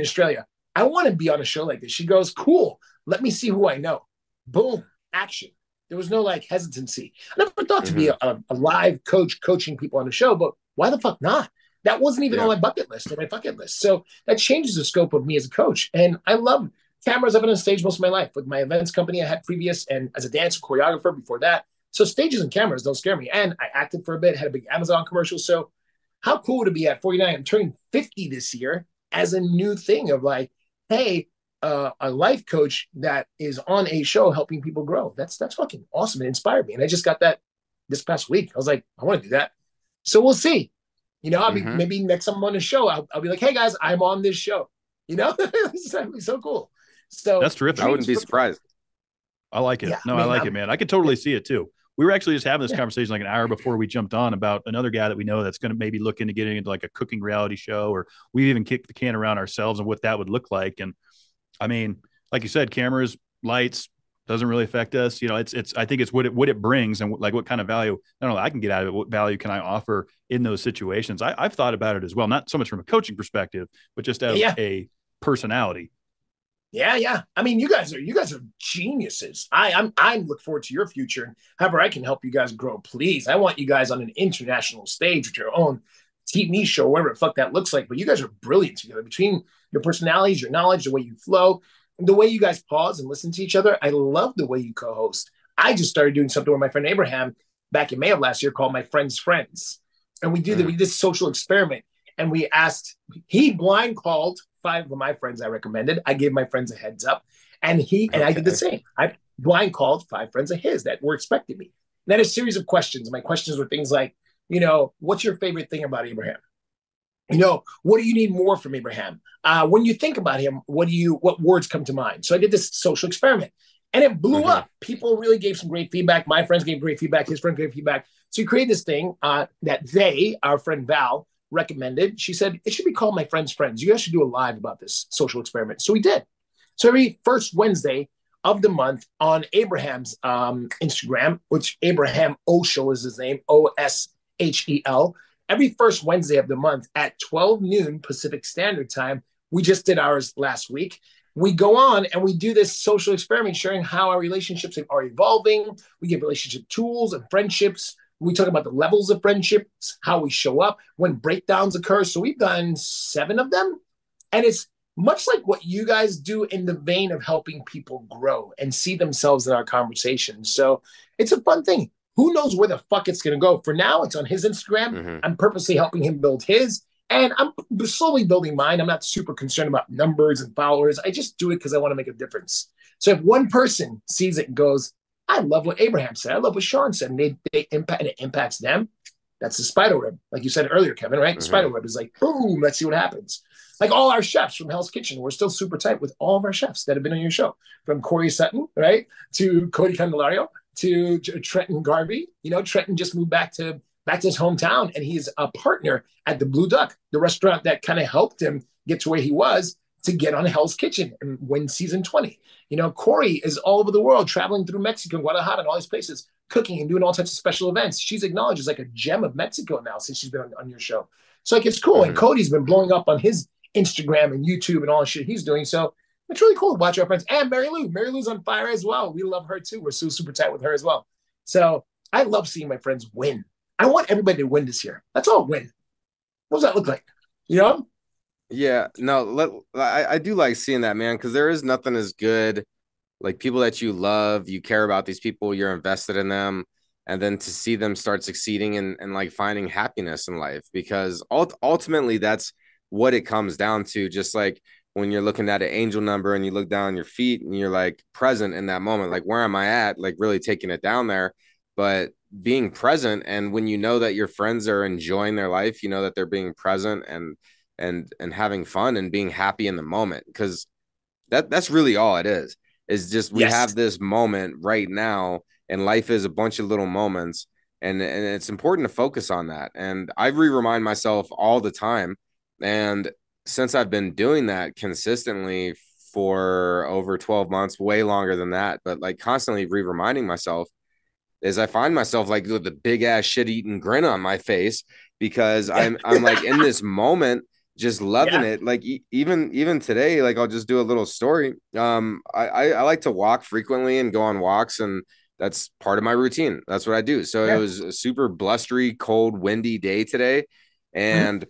Australia. I want to be on a show like this. She goes, cool. Let me see who I know. Boom, action. There was no hesitancy. I never thought to be a live coach coaching people on the show, but why the fuck not? That wasn't even on my bucket list or my bucket list. So that changes the scope of me as a coach. And I love cameras. I've been on stage most of my life with my events company I had previous and as a dancer choreographer before that. So stages and cameras don't scare me. And I acted for a bit, had a big Amazon commercial. So how cool would it be at 49? I'm turning 50 this year as a new thing of hey, a life coach that is on a show helping people grow. That's fucking awesome. It inspired me. And I just got that this past week. I was like, I want to do that. So we'll see. I'll be maybe next time I'm on the show, I'll be like, hey guys, I'm on this show. That'd be so cool. So that's terrific. I wouldn't be surprised. I like it. Yeah, I like it, man. I could totally see it too. We were actually just having this conversation an hour before we jumped on about another guy that we know that's going to maybe look into getting into a cooking reality show, or we even kicked the can around ourselves and what that would look like. And like you said, cameras, lights doesn't really affect us. I think it's what it brings and what kind of value, not only I can get out of it, what value can I offer in those situations? I've thought about it as well, not so much from a coaching perspective, but just as a personality. Yeah. You guys are geniuses. I'm look forward to your future and however I can help you guys grow. Please, I want you guys on an international stage with your own TV show, whatever the fuck that looks like. But you guys are brilliant together between your personalities, your knowledge, the way you flow. the way you guys pause and listen to each other. I love the way you co-host. I just started doing something with my friend Abraham back in May of last year called My Friend's Friends. And we did this social experiment. And he blind called 5 of my friends I recommended. I gave my friends a heads up. And I did the same. I blind called 5 friends of his that were expecting me. And then a series of questions. My questions were things like, what's your favorite thing about Abraham? What do you need more from Abraham? When you think about him, what words come to mind? So I did this social experiment and it blew up. People really gave some great feedback. My friends gave great feedback. His friends gave feedback. So we created this thing that our friend Val, recommended. She said, it should be called My Friend's Friends. You guys should do a live about this social experiment. So we did. So every first Wednesday of the month on Abraham's Instagram, which Abraham Oshel is his name, Oshel. Every first Wednesday of the month at 12 noon Pacific Standard Time, we just did ours last week. We go on and we do this social experiment sharing how our relationships are evolving. We give relationship tools and friendships. We talk about the levels of friendships, how we show up, when breakdowns occur. So we've done 7 of them. And it's much like what you guys do in the vein of helping people grow and see themselves in our conversation. So it's a fun thing. Who knows where the fuck it's going to go? For now, it's on his Instagram. I'm purposely helping him build his. And I'm slowly building mine. I'm not super concerned about numbers and followers. I just do it because I want to make a difference. So if one person sees it and goes, I love what Abraham said, I love what Shawn said, and it impacts them, that's the spider web. Like you said earlier, Kevin, right? The spider web is like, boom, let's see what happens. Like all our chefs from Hell's Kitchen, we're still super tight with all of our chefs that have been on your show, from Corey Sutton, right, to Cody Candelario, to Trenton Garvey. Trenton just moved back to his hometown, and he's a partner at the Blue Duck, the restaurant that kind of helped him get to where he was to get on Hell's Kitchen and win season 20. Corey is all over the world, traveling through Mexico and Guadalajara and all these places, cooking and doing all types of special events. She's acknowledged as like a gem of Mexico now since she's been on your show. So it's cool. And Cody's been blowing up on his Instagram and YouTube and all the shit he's doing. So it's really cool to watch our friends. And Mary Lou. Mary Lou's on fire as well. We love her too. We're so super tight with her as well. So I love seeing my friends win. I want everybody to win this year. Let's all win. What does that look like? Yeah, no, I do like seeing that, man, because there is nothing as good, like people that you love, you care about these people, you're invested in them, and then to see them start succeeding and like finding happiness in life, because ultimately that's what it comes down to. Just like when you're looking at an angel number and you look down your feet and you're like present in that moment, like where am I at, like really taking it down there, but being present. And when you know that your friends are enjoying their life, that they're being present and having fun and being happy in the moment, because that's really all it is just we have this moment right now, and life is a bunch of little moments, and it's important to focus on that. And I remind myself all the time, and since I've been doing that consistently for over 12 months, way longer than that, but like constantly reminding myself, is I find myself like with the big ass shit eating grin on my face, because I'm like in this moment, just loving it. Like even today, like I'll just do a little story. I like to walk frequently and go on walks, and that's part of my routine. That's what I do. So it was a super blustery, cold, windy day today, and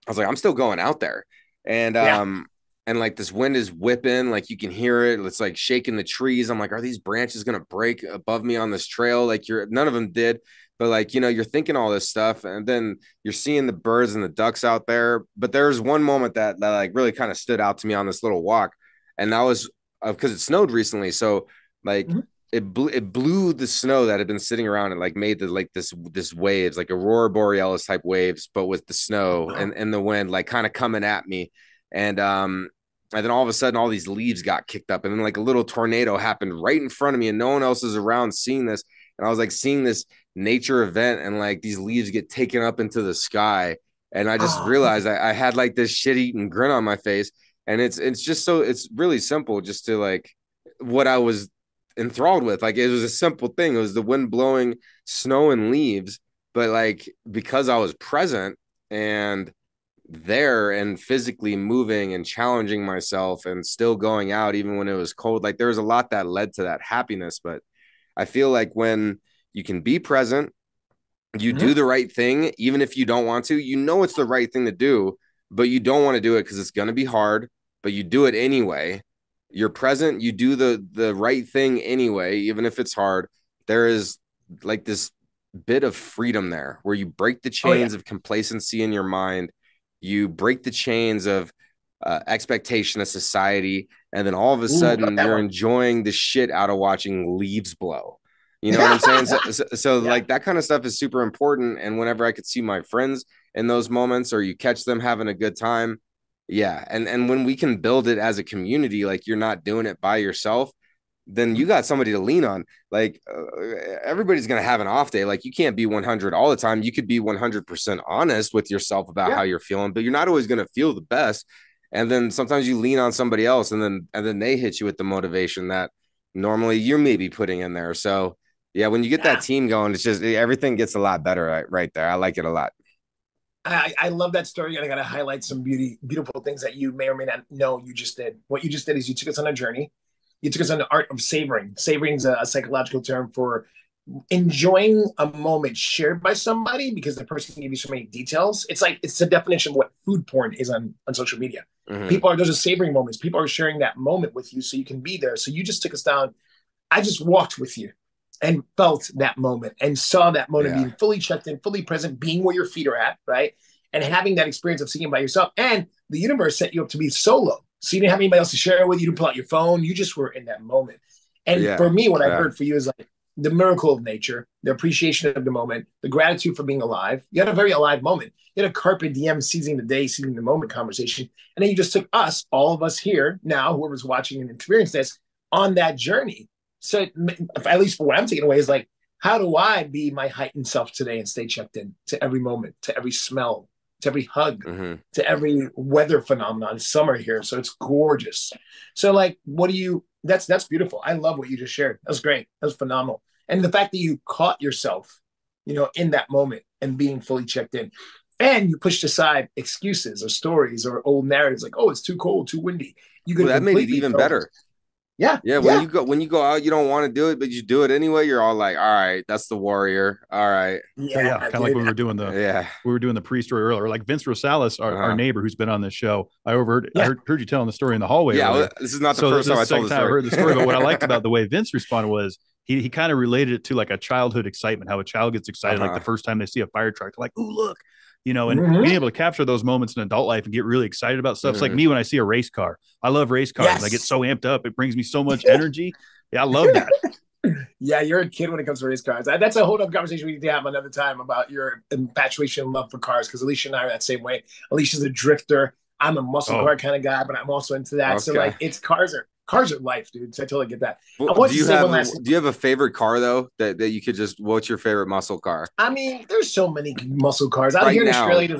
I was like, I'm still going out there, and like this wind is whipping, like you can hear it. It's like shaking the trees. I'm like, are these branches gonna break above me on this trail? Like none of them did. But like, you're thinking all this stuff, and then you're seeing the birds and the ducks out there. But there's one moment that like really kind of stood out to me on this little walk. And that was because it snowed recently. So like it blew the snow that had been sitting around and like made this waves, like aurora borealis type waves, but with the snow and the wind, like kind of coming at me. And then all of a sudden all these leaves got kicked up, and then like a little tornado happened right in front of me, and no one else is around seeing this. And I was like seeing this nature event, and like these leaves get taken up into the sky. And I just realized I had like this shit-eating grin on my face. And it's just so, it's really simple just to like what I was enthralled with. Like it was a simple thing. It was the wind blowing snow and leaves. But like, because I was present and there and physically moving and challenging myself and still going out, even when it was cold, like there was a lot that led to that happiness. But I feel like when you can be present, you do the right thing, even if you don't want to, it's the right thing to do, but you don't want to do it because it's going to be hard, but you do it anyway. you're present, you do the right thing anyway, even if it's hard. There is like this bit of freedom there where you break the chains of complacency in your mind, you break the chains of expectation of society, and then all of a sudden you're enjoying the shit out of watching leaves blow. You know what I'm saying? So like that kind of stuff is super important. And whenever I could see my friends in those moments, or you catch them having a good time, yeah. And when we can build it as a community, like you're not doing it by yourself, then you got somebody to lean on. Like everybody's going to have an off day. Like you can't be 100 all the time. You could be 100% honest with yourself about how you're feeling, but you're not always going to feel the best. And then sometimes you lean on somebody else, and then they hit you with the motivation that normally you're maybe putting in there. So yeah, when you get that team going, it's just everything gets a lot better right there. I like it a lot. I love that story, and I got to highlight some beautiful things that you may or may not know you just did. What you just did is you took us on a journey. You took us on the art of savoring. Savoring is a psychological term for enjoying a moment shared by somebody because the person can give you so many details. It's the definition of what food porn is on social media. Mm-hmm. Those are savoring moments. People are sharing that moment with you so you can be there. So you just took us down. I just walked with you and felt that moment and saw that moment being fully checked in, fully present, being where your feet are at, right? And having that experience of seeing it by yourself. And the universe set you up to be solo. So you didn't have anybody else to share it with. You didn't pull out your phone. You just were in that moment. And for me, what I heard for you is like the miracle of nature, the appreciation of the moment, the gratitude for being alive. You had a very alive moment. You had a carpe diem, seizing the day, seizing the moment conversation. And then you just took us, all of us here now, whoever's watching and experiencing this, on that journey. So at least for what I'm taking away is like, how do I be my heightened self today and stay checked in to every moment, to every smell, to every hug, to every weather phenomenon? It's summer here, so it's gorgeous. So like, that's beautiful. I love what you just shared. That was great. That was phenomenal. And the fact that you caught yourself, in that moment and being fully checked in, and you pushed aside excuses or stories or old narratives like, oh, it's too cold, too windy. That made it even better. Yeah. When you go out, you don't want to do it, but you do it anyway. You're all like, all right, that's the warrior. All right. Yeah. Kind of like we were doing the pre-story earlier. Like Vince Rosales, our neighbor who's been on this show. I heard you telling the story in the hallway. Yeah. This is not the first time I told the story. I heard the story, but what I liked about the way Vince responded was he kind of related it to like a childhood excitement, how a child gets excited like the first time they see a fire truck, like, ooh, look. And being able to capture those moments in adult life and get really excited about stuff. It's like me when I see a race car. I love race cars. Yes. I get so amped up. It brings me so much energy. Yeah, I love that. Yeah, you're a kid when it comes to race cars. That's a whole other conversation we need to have another time about your infatuation and love for cars, because Alicia and I are that same way. Alicia's a drifter. I'm a muscle car kind of guy, but I'm also into that. Okay. So like, it's cars are life, dude. So I totally get that. Well, do you have a favorite car though that you could just? What's your favorite muscle car? I mean, there's so many muscle cars out here in Australia.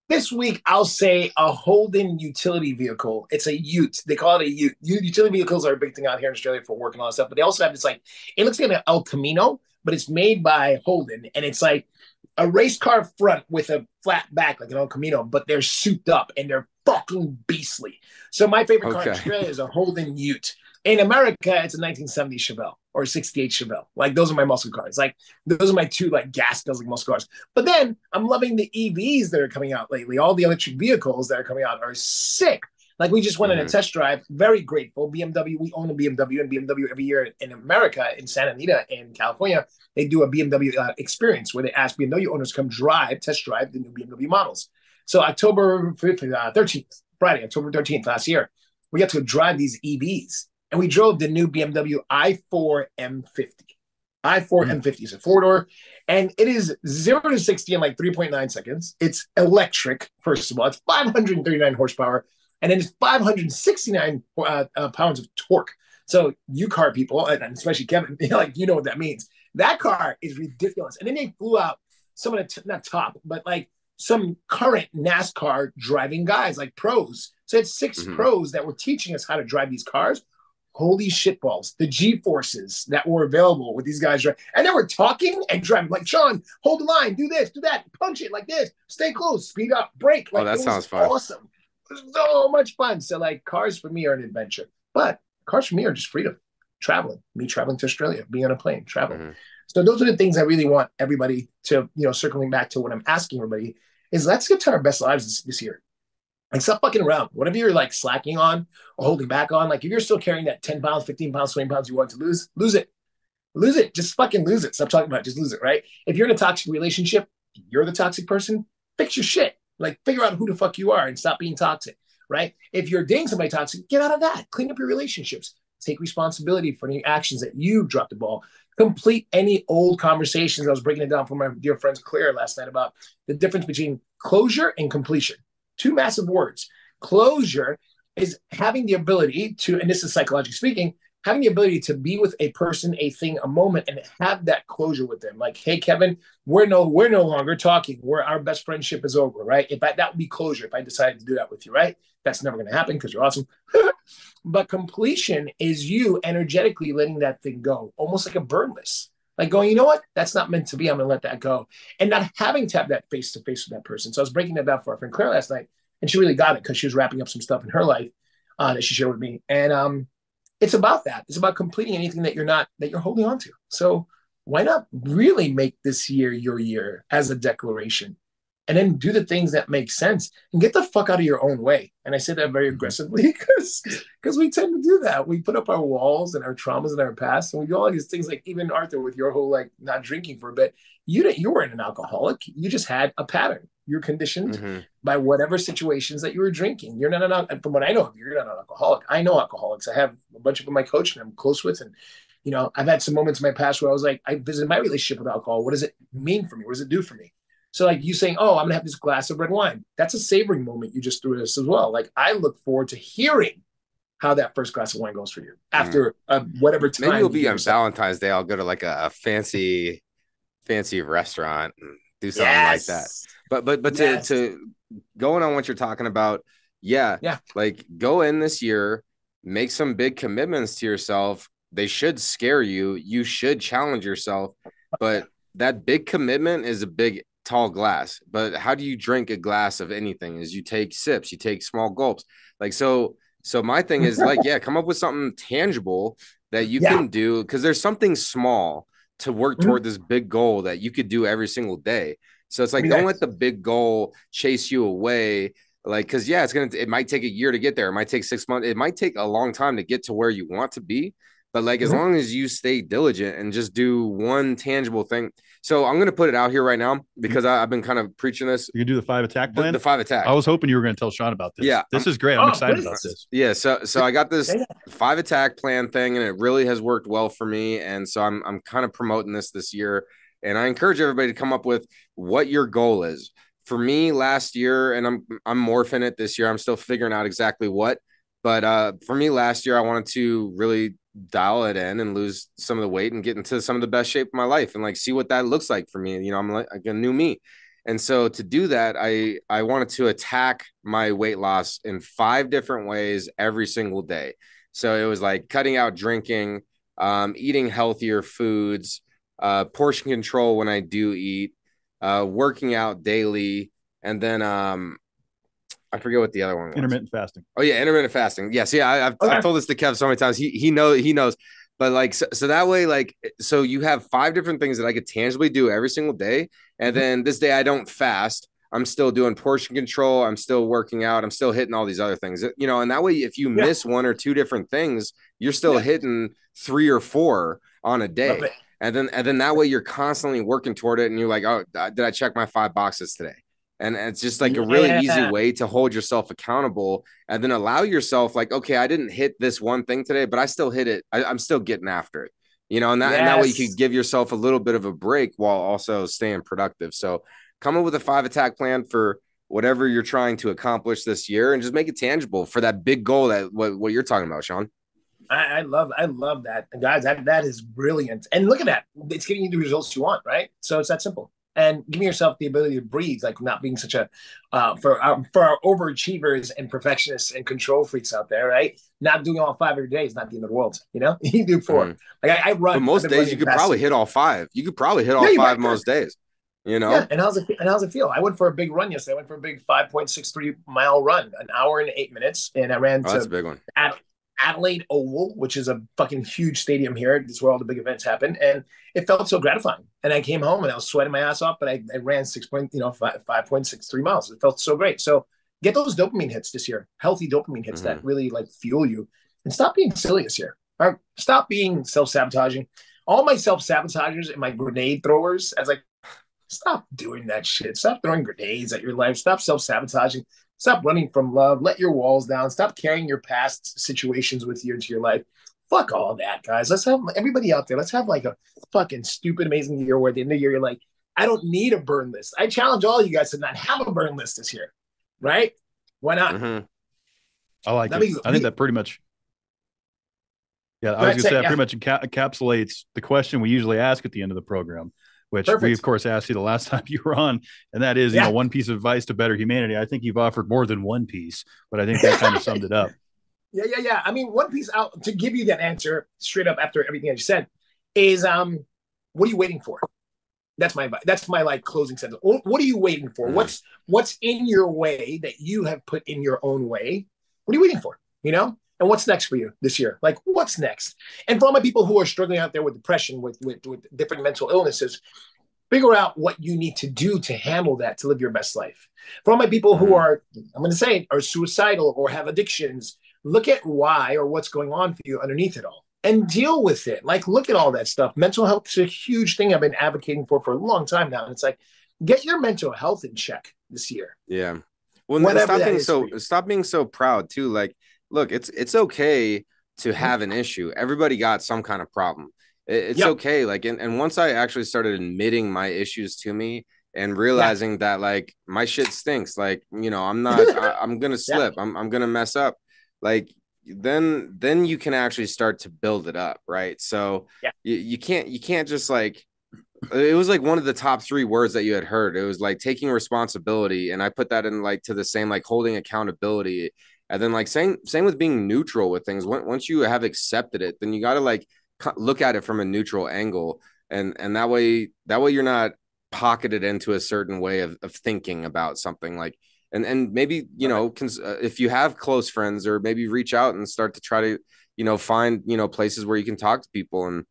This week, I'll say a Holden utility vehicle. It's a Ute. They call it a Ute. Utility vehicles are a big thing out here in Australia for work and all that stuff. But they also have this it looks like an El Camino, but it's made by Holden, and it's like a race car front with a flat back like an El Camino, but they're souped up and they're fucking beastly. So my favorite car in Australia is a Holden Ute. In America, it's a 1970 Chevelle or a 68 Chevelle. Like, those are my muscle cars. Like, those are my two like gas guzzling muscle cars. But then I'm loving the EVs that are coming out lately. All the electric vehicles that are coming out are sick. Like, we just went on a test drive. Very grateful. BMW, we own a BMW, and BMW every year in America, in Santa Anita in California, they do a BMW experience where they ask BMW owners to come test drive the new BMW models. So October 13th, Friday, October 13th last year, we got to drive these EVs, and we drove the new BMW i4 M50. M50 is a four-door, and it is 0 to 60 in like 3.9 seconds. It's electric, first of all. It's 539 horsepower, and then it's 569 pounds of torque. So you car people, and especially Kevin, you know what that means. That car is ridiculous. And then they flew out some of the, not top, but like some current NASCAR driving guys, like pros. So it's 6 pros that were teaching us how to drive these cars. Holy shitballs. The G-forces that were available with these guys. And they were talking and driving. Like, Shawn, hold the line, do this, do that, punch it like this, stay close, speed up, brake. Like, that sounds fun. Awesome. It was so much fun. So like, cars for me are an adventure. But cars for me are just freedom. Traveling. Me traveling to Australia, being on a plane, traveling. So those are the things I really want everybody to, circling back to what I'm asking everybody, is let's get to our best lives this year. Like, stop fucking around. Whatever you're like slacking on or holding back on, like if you're still carrying that 10 pounds, 15 pounds, 20 pounds you want to lose, lose it. Lose it. Just fucking lose it. Stop talking about it. Just lose it, right? If you're in a toxic relationship, you're the toxic person, fix your shit. Like, figure out who the fuck you are and stop being toxic, right? If you're dating somebody toxic, get out of that. Clean up your relationships. Take responsibility for any actions that you dropped the ball. Complete any old conversations. I was breaking it down for my dear friends Claire last night about the difference between closure and completion. Two massive words. Closure is having the ability to, and this is psychologically speaking, having the ability to be with a person, a thing, a moment, and have that closure with them. Like, hey, Kevin, we're no longer talking. Our best friendship is over, right? That would be closure if I decided to do that with you, right? That's never going to happen because you're awesome. But completion is you energetically letting that thing go, almost like a burn list. Like going, you know what? That's not meant to be. I'm going to let that go. And not having to have that face-to-face with that person. So I was breaking that down for our friend Claire last night, and she really got it because she was wrapping up some stuff in her life that she shared with me. And it's about that. It's about completing anything that you're holding on to. So why not really make this year your year as a declaration, and then do the things that make sense and get the fuck out of your own way. And I say that very aggressively because we tend to do that. We put up our walls and our traumas and our past, and we do all these things. Like even Arthur, with your whole like not drinking for a bit, you weren't an alcoholic. You just had a pattern. You're conditioned by whatever situations that you were drinking. You're not from what I know of, you're not an alcoholic. I know alcoholics. I have a bunch of them I coach and I'm close with. And, you know, I've had some moments in my past where I was like, I visited my relationship with alcohol. What does it mean for me? What does it do for me? So like you saying, oh, I'm gonna have this glass of red wine. That's a savoring moment you just threw us as well. Like I look forward to hearing how that first glass of wine goes for you after whatever time. Maybe you'll be on Valentine's Day. I'll go to like a fancy restaurant and do something like that. But to going on what you're talking about, yeah, like go in this year, make some big commitments to yourself. They should scare you. You should challenge yourself, but that big commitment is a big tall glass. But how do you drink a glass of anything? Is you take sips, you take small gulps. Like so my thing is like, come up with something tangible that you can do, because there's something small to work toward this big goal that you could do every single day. So it's like, don't let the big goal chase you away. Like, cause it might take a year to get there. It might take 6 months. It might take a long time to get to where you want to be. But like, as long as you stay diligent and just do one tangible thing. So I'm going to put it out here right now because I've been kind of preaching this. You can do the 5 attack plan. The 5 attack. I was hoping you were going to tell Shawn about this. Yeah. This is great. I'm excited about this. Yeah. So I got this 5 attack plan thing, and it really has worked well for me. And so I'm kind of promoting this year. And I encourage everybody to come up with what your goal is. For me last year, and I'm morphing it this year. I'm still figuring out exactly what. But for me last year, I wanted to really dial it in and lose some of the weight and get into some of the best shape of my life and like see what that looks like for me. You know, I'm like a new me. And so to do that, I wanted to attack my weight loss in 5 different ways every single day. So it was like cutting out drinking, eating healthier foods, portion control when I do eat, working out daily, and then I forget what the other one was. Intermittent fasting. Oh yeah, intermittent fasting. Yes, yeah. I've told this to Kev so many times. He knows. But like so that way, like so you have 5 different things that I could tangibly do every single day. And then this day I don't fast. I'm still doing portion control. I'm still working out. I'm still hitting all these other things. You know, and that way, if you miss 1 or 2 different things, you're still hitting 3 or 4 on a day. And then that way you're constantly working toward it. And you're like, oh, did I check my 5 boxes today? And it's just like a really easy way to hold yourself accountable, and then allow yourself like, okay, I didn't hit this one thing today, but I still hit it. I'm still getting after it, you know, and that way you could give yourself a little bit of a break while also staying productive. So come up with a 5 attack plan for whatever you're trying to accomplish this year, and just make it tangible for that big goal that what you're talking about, Shawn. I love that, guys. That is brilliant. And look at that. It's getting you the results you want, right? So it's that simple. And giving yourself the ability to breathe, like not being such a for our overachievers and perfectionists and control freaks out there, right? Not doing all 5 every day is not the end of the world, you know. You do 4. Like I run. But most days you could probably hit all 5. You could probably hit all 5 most days, you know. Yeah. And how's it feel? I went for a big run yesterday. I went for a big 5.63 mile run, an hour and 8 minutes, and I ran. That's a big one. Adelaide Oval, which is a fucking huge stadium here. It's where all the big events happen. And it felt so gratifying. And I came home and I was sweating my ass off, but I ran 5.63 miles. It felt so great. So Get those dopamine hits this year, healthy dopamine hits that really like fuel you, and stop being silly this year. Or stop being self-sabotaging. All my self-sabotagers and my grenade throwers, as like, stop doing that shit. Stop throwing grenades at your life. Stop self-sabotaging. Stop running from love. Let your walls down. Stop carrying your past situations with you into your life. Fuck all that, guys. Let's have everybody out there. Let's have like a fucking stupid, amazing year where at the end of the year, you're like, I don't need a burn list. I challenge all you guys to not have a burn list this year. Right? Why not? I like it. I think that pretty much. Yeah, I was going to say, pretty much encapsulates the question we usually ask at the end of the program, which we, of course, asked you the last time you were on. And that is, you know, one piece of advice to better humanity. I think you've offered more than one piece, but I think that kind of summed it up. Yeah. I mean, one piece out to give you that answer straight up after everything I just said is, what are you waiting for? That's my like closing sentence. What are you waiting for? What's in your way that you have put in your own way? What are you waiting for? You know? And what's next for you this year? Like, what's next? And for all my people who are struggling out there with depression, with different mental illnesses, figure out what you need to do to handle that, to live your best life. For all my people who are, I'm going to say it, are suicidal or have addictions, look at why or what's going on for you underneath it all and deal with it. Like, look at all that stuff. Mental health is a huge thing I've been advocating for a long time now. And it's like, get your mental health in check this year. Yeah. Well, stop being so proud too. Like, look, it's okay to have an issue. Everybody got some kind of problem. It's okay. Like, and once I actually started admitting my issues to me and realizing that like my shit stinks, like, you know, I'm going to slip. I'm going to mess up. Like, then you can actually start to build it up. Right. So you can't just like, it was like one of the top 3 words that you had heard. It was like taking responsibility. And I put that in like to the same, like holding accountability. And then like same with being neutral with things. Once you have accepted it, then you got to like look at it from a neutral angle. And that way you're not pocketed into a certain way of thinking about something like, and maybe, you know, if you have close friends or maybe reach out and start to try to, you know, find, you know, places where you can talk to people. And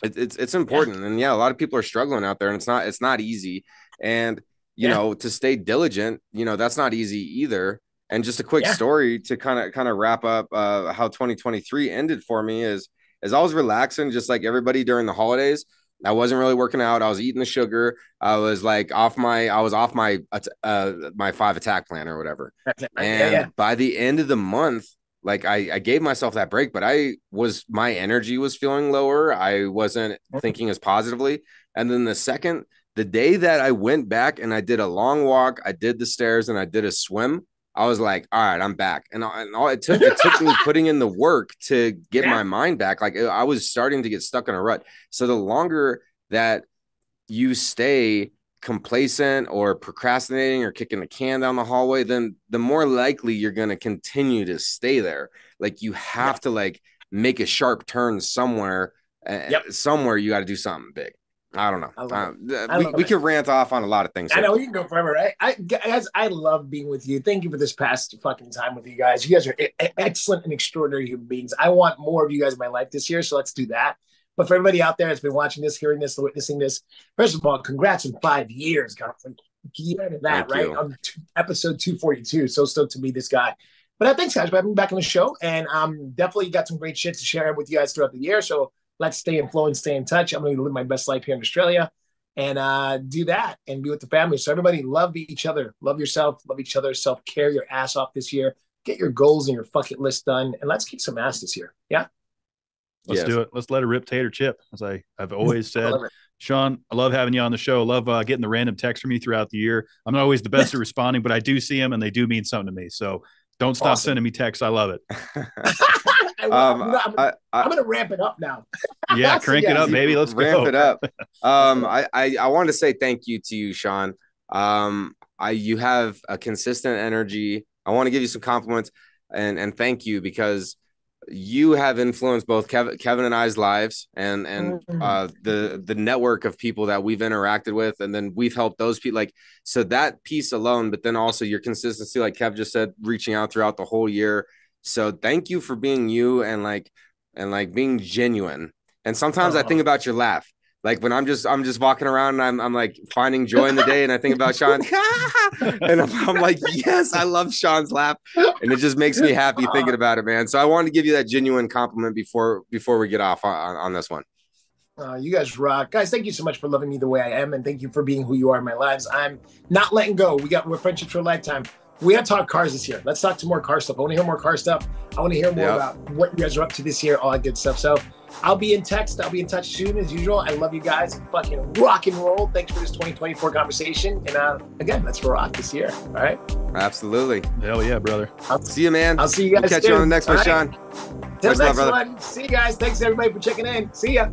it's important. And a lot of people are struggling out there and it's not easy. And, you know, to stay diligent, you know, that's not easy either. And just a quick story to kind of wrap up how 2023 ended for me is I was relaxing just like everybody during the holidays. I wasn't really working out. I was eating the sugar. I was like off my 5 attack plan or whatever. And by the end of the month, like I gave myself that break, but my energy was feeling lower. I wasn't thinking as positively. And then the day that I went back and I did a long walk, I did the stairs and I did a swim, I was like, all right, I'm back. And all it took me putting in the work to get my mind back. Like I was starting to get stuck in a rut. So the longer that you stay complacent or procrastinating or kicking the can down the hallway, then the more likely you're going to continue to stay there. Like you have to like make a sharp turn somewhere. Somewhere you got to do something big. I don't know. We could rant off on a lot of things. I know we can go forever, right? I love being with you. Thank you for this past fucking time with you guys. You guys are excellent and extraordinary human beings. I want more of you guys in my life this year, so let's do that. But for everybody out there that's been watching this, hearing this, witnessing this, first of all, congrats on 5 years, guys. Can you hear that, right? On episode 242. So stoked to meet this guy. But thanks, guys, for having me back on the show. And definitely got some great shit to share with you guys throughout the year. So let's stay in flow and stay in touch. I'm going to live my best life here in Australia and do that and be with the family. So everybody love each other, love yourself, love each other, self-care your ass off this year. Get your goals and your bucket list done. And let's kick some ass this year. Yeah. Let's do it. Let's let it rip, tater chip. As I've always said, Shawn, I love having you on the show. I love getting the random texts from you throughout the year. I'm not always the best at responding, but I do see them and they do mean something to me. So don't stop sending me texts. I love it. I'm going to ramp it up now. Yeah, crank it up, baby. Let's ramp it up. I wanted to say thank you to you, Shawn. You have a consistent energy. I want to give you some compliments and thank you because you have influenced both Kevin and I's lives and the network of people that we've interacted with, and then we've helped those people. Like, so that piece alone, but then also your consistency, like Kev just said, reaching out throughout the whole year. So thank you for being you and being genuine. And sometimes I think about your laugh. Like when I'm just walking around and I'm like finding joy in the day and I think about Shawn and I'm like, yes, I love Shawn's laugh. And it just makes me happy thinking about it, man. So I wanted to give you that genuine compliment before we get off on this one. You guys rock. Guys, thank you so much for loving me the way I am. And thank you for being who you are in my lives. I'm not letting go. We're friendships for a lifetime. We got to talk cars this year. Let's talk to more car stuff. I want to hear more car stuff. I want to hear more about what you guys are up to this year, all that good stuff. So I'll be in text. I'll be in touch soon as usual. I love you guys. Fucking rock and roll. Thanks for this 2024 conversation. And again, let's rock this year. All right. Absolutely. Hell yeah, brother. I'll see you, man. I'll see you guys. We'll catch you on the next one, Shawn. Till next one. See you guys. Thanks everybody for checking in. See ya.